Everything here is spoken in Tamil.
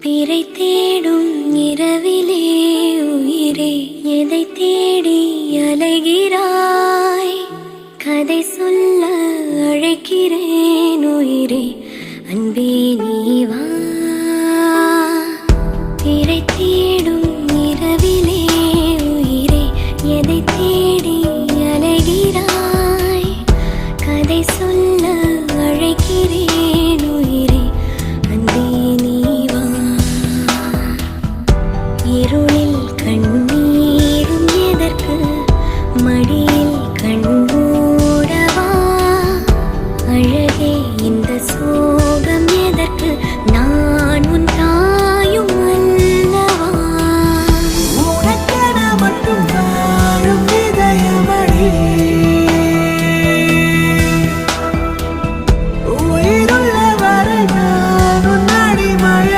பிறை தேடும் இரவிலே உயிரே எதை தேடி அலைகிறாய்? கதை சொல்ல அழைக்கிறேன் உயிரே, அன்பே நீ வா. பிறை தேடும்